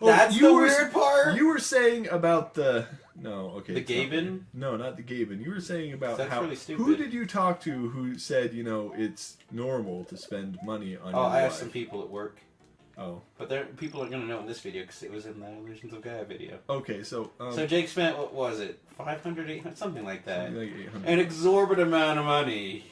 That's the weird part. You were saying about the the Gaben? No, not the Gaben. You were saying about That's how really stupid. who did you talk to who said it's normal to spend money on? Oh, your I asked wife? some people at work. Oh, but people are gonna know in this video because it was in the Illusions of Gaia video. Okay, so Jake spent what was it, 500, 800, something like that, something like 800 an exorbitant amount of money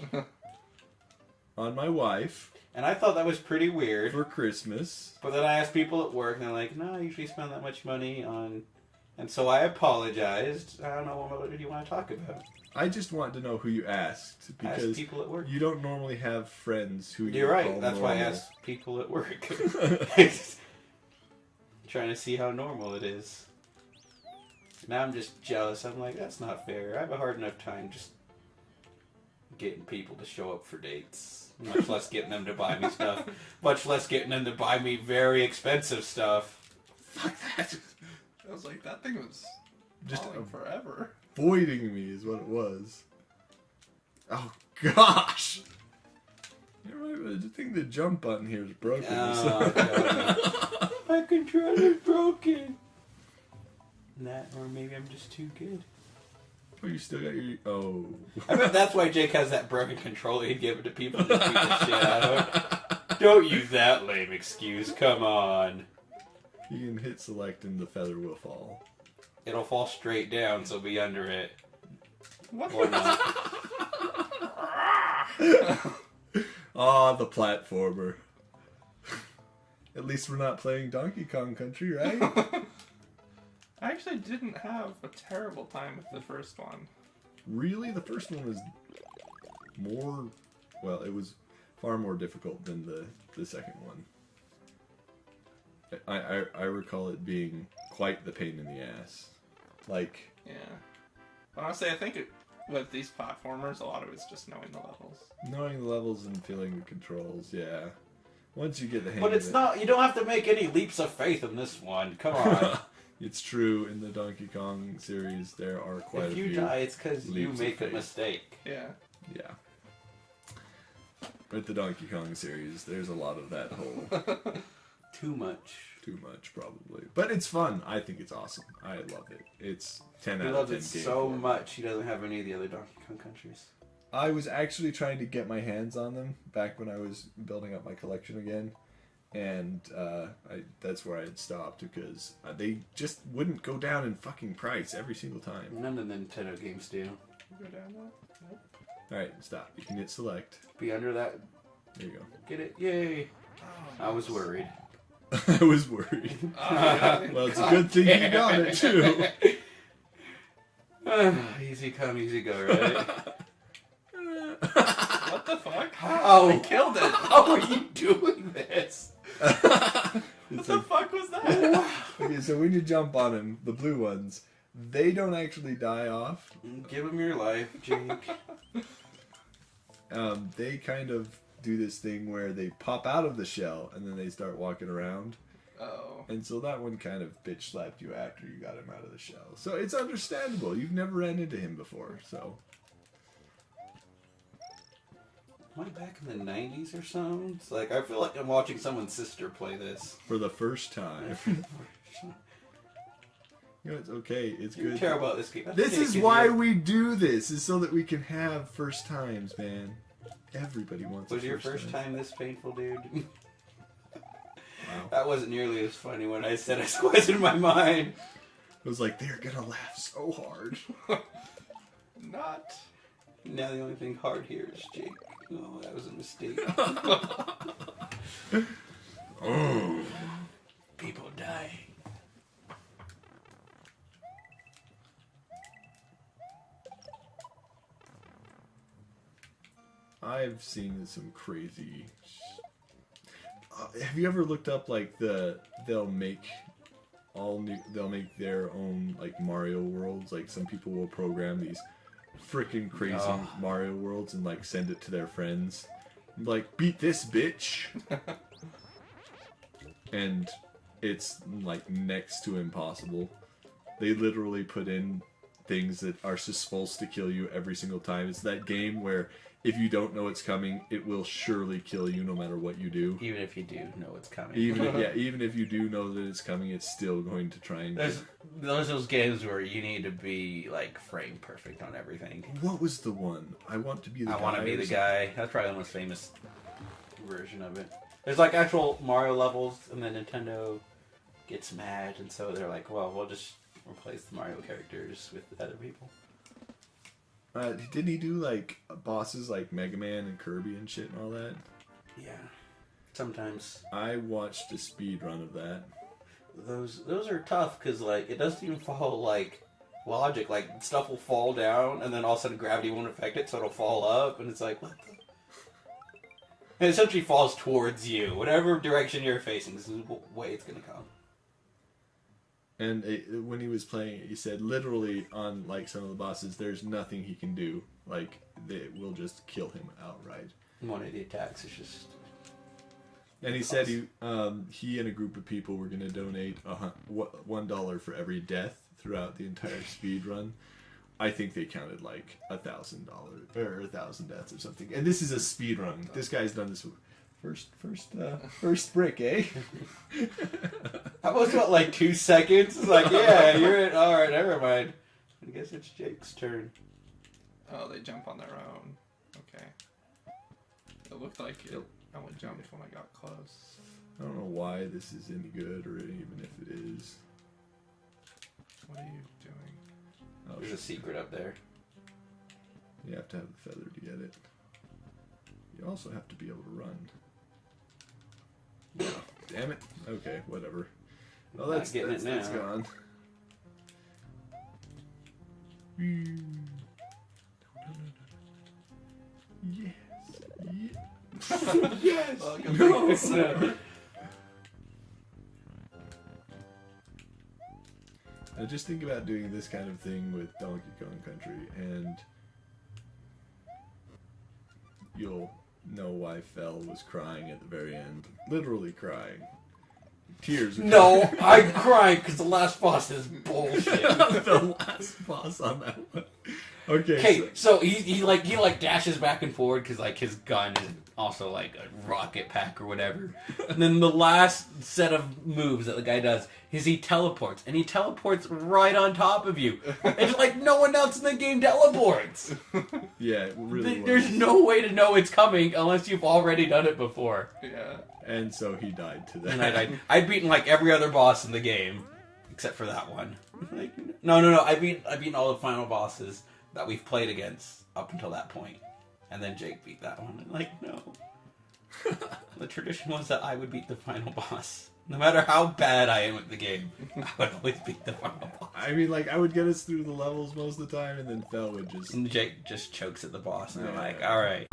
on my wife. And I thought that was pretty weird. For Christmas. But then I asked people at work, and they're like, no, I usually spend that much money on... And so I apologized. I don't know, what do you want to talk about? I just want to know who you asked. Because I asked people at work. You don't normally have friends who You're right, call that's normal. why I asked people at work. Trying to see how normal it is. Now I'm just jealous. I'm like, that's not fair. I have a hard enough time just getting people to show up for dates. Much less getting them to buy me stuff. Much less getting them to buy me very expensive stuff. Fuck that. I was like, that thing was Just forever. Avoiding me is what it was. Oh, gosh. You're right, but I think the jump button here is broken. Oh, my controller's broken. That, or maybe I'm just too good. Oh, you still got your... Oh. I bet that's why Jake has that broken controller he'd give it to people to beat the shit out of. Don't use that lame excuse, come on. You can hit select and the feather will fall. It'll fall straight down, so be under it. What? Or not. Oh, the platformer. At least we're not playing Donkey Kong Country, right? I actually didn't have a terrible time with the first one. Really? The first one was more... Well, it was far more difficult than the second one. I recall it being quite the pain in the ass. Like... Yeah. Honestly, I think with these platformers, a lot of it's just knowing the levels. Knowing the levels and feeling the controls, yeah. Once you get the hang But of it's it... not, you don't have to make any leaps of faith in this one, come on. It's true, in the Donkey Kong series, there are quite a few... If you die, it's because you leaps make of a faith. mistake. Yeah. Yeah. With the Donkey Kong series, there's a lot of that whole... Too much. Too much, probably. But it's fun. I think it's awesome. I love it. It's 10 He out loves of 10 it game so for me. much, he doesn't have any of the other Donkey Kong countries. I was actually trying to get my hands on them back when I was building up my collection again. And that's where I had stopped because they just wouldn't go down in fucking price every single time. None of the Nintendo games do. Go down that? Nope. Alright, stop. You can hit select. Be under that. There you go. Get it? Yay. Oh, I was worried. I was worried. yeah. Well, it's a good thing you got it, too. Easy come, easy go, right? What the fuck? How? I killed it. How are you doing this? What It's the like, fuck was that? okay, so when you jump on them, the blue ones, they don't actually die off. Give him your life, Jake. They kind of do this thing where they pop out of the shell and then they start walking around. Oh. And so that one kind of bitch slapped you after you got him out of the shell. So it's understandable. You've never ran into him before, so... Am I back in the 90s or something? It's like, I feel like I'm watching someone's sister play this. For the first time. You know, it's okay. It's You good. care about this game. This is why we do this, is so that we can have first times, man. Everybody wants Was a your first time this painful, dude? Wow. That wasn't nearly as funny when I said it was in my mind. It was like, they're gonna laugh so hard. Not. Now the only thing hard here is Jake. Oh, that was a mistake. Oh. People die. I've seen some crazy... have you ever looked up, like, they'll make their own, like, Mario worlds? Like, some people will program these freaking crazy Mario worlds and, like, send it to their friends. Like, beat this, bitch! And it's, like, next to impossible. They literally put in things that are supposed to kill you every single time. It's that game where if you don't know it's coming, it will surely kill you no matter what you do. Even if you do know it's coming. Even if you do know that it's coming, it's still going to try and... There's those games where you need to be, like, frame perfect on everything. What was the one? I Want to Be the Guy. I Want to Be the Guy. That's probably the most famous version of it. There's, like, actual Mario levels, and then Nintendo gets mad, and so they're like, well, we'll just replace the Mario characters with other people. Didn't he do, like, bosses like Mega Man and Kirby and shit and all that? Yeah. Sometimes. I watched a speed run of that. Those are tough, because, like, it doesn't even follow, like, logic. Like, stuff will fall down, and then all of a sudden gravity won't affect it, so it'll fall up, and it's like, what the... And it essentially falls towards you. Whatever direction you're facing, this is the way it's going to come. And when he was playing it, he said literally on like some of the bosses, there's nothing he can do. Like, they will just kill him outright. One of the attacks is just... And he said he and a group of people were going to donate $1 for every death throughout the entire speed run. I think they counted like $1,000 or 1,000 deaths or something. And this is a speed run. This guy's done this first brick, eh? How about what, like 2 seconds? It's like, yeah, you're in. All right, never mind. I guess it's Jake's turn. Oh, they jump on their own. Okay. It looked like it only jumped when I got close. I don't know why this is any good, or even if it is. What are you doing? Oh, There's a secret up there. You have to have the feather to get it. You also have to be able to run. Oh, damn it. Okay, whatever. Well, that's getting it now. That's gone. Yes. Yes! No. Now just think about doing this kind of thing with Donkey Kong Country, and you'll know why Fel was crying at the very end. Literally crying. Tears. No, I'm crying because the last boss is bullshit. The last boss on that one. Okay. So he dashes back and forward because like his gun is also like a rocket pack or whatever. And then the last set of moves that the guy does is he teleports, and he teleports right on top of you. It's like no one else in the game teleports. Yeah, it really was. There's no way to know it's coming unless you've already done it before. Yeah. And so he died to that. And I died. I'd beaten like every other boss in the game, except for that one. Like, no. I've beaten all the final bosses that we've played against up until that point, and then Jake beat that one. And like, no. The tradition was that I would beat the final boss, no matter how bad I am at the game. I would always beat the final boss. I mean, like, I would get us through the levels most of the time, and then Fel would just... And Jake just chokes at the boss, and I'm Yeah. like, all right.